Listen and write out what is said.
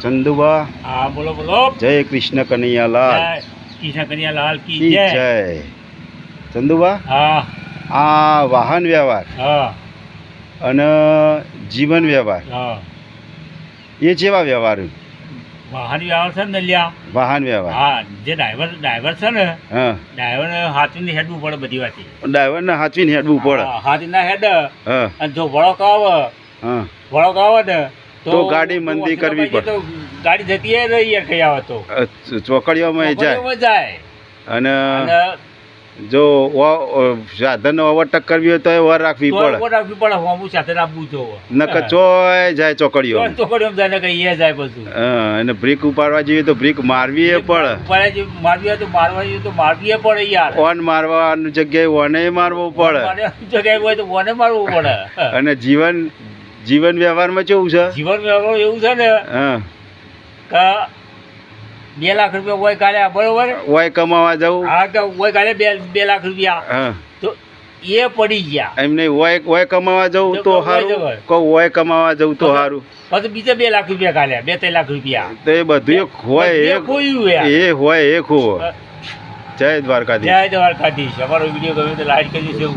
ચંદુબા હા બોલો બોલો. જય કૃષ્ણ કનૈયાલાલ. જય કૃષ્ણ કનૈયાલાલ કી કી જય. જય. ચંદુબા હા આ વાહન વ્યવહાર હા અને જીવન વ્યવહાર હા. એ જેવા વ્યવહાર વાહન વ્યવહાર છે ને લ્યા. વાહન વ્યવહાર હા જે ડ્રાઈવર છે ને હા ડ્રાઈવરને હાથીને હેડવું પડે બધી વાતે. ડ્રાઈવરને હાચવીને હેડવું પડે. હા, હાથીના હેડ હા અને જો વળોક આવે હા ને તો ગાડી મંદી કરવી પડે. તો ગાડી જતી રહી યાર કઈ આવે તો ચોકડીઓમાં જાય ચોકડીઓમાં જાય. અને અને જો સાધન ઓવરટેક કરવી હોય તો એ વાર રાખવી તો પડે. ઉભો રાખવી પડે હોમું સાથે આપવું જોવે. નકર ચોય જાય ચોકડીઓ. ચોકડીઓમાં જાય ને કઈ એ જાય બધું. હા અને બ્રેક ઉપાડવા જઈએ તો બ્રેક મારવી એ પડે. ઉપાડે જે મારવી હોય તો મારવા જોઈએ તો મારવી એ પડે યાર. ઓન મારવાની જગ્યાએ ઓને મારવો પડે. જગ્યાએ હોય તો ઓને મારવું પડે. અને જીવન વ્યવહારમાં કેવું છે? જીવન વ્યવહાર એવું છે ને હા કે 2 લાખ રૂપિયા હોય કાઢ્યા બરોબર. ઓય કમાવા જવું. હા તો હોય કાઢે 2 લાખ રૂપિયા હા તો એ પડી ગયા. એમ નહીં ઓય કમાવા જવું તો સારું. કહું ઓય કમાવા જવું તો સારું. પછી બીજા 2 લાખ રૂપિયા કાઢ્યા 2-3 લાખ રૂપિયા. તો એ બધું એક હોય એ હોય એક હોય. જય દ્વારકાધીશ. જય દ્વારકાધીશ. અમારો વિડીયો ગમે તો લાઈક કરી દેજો.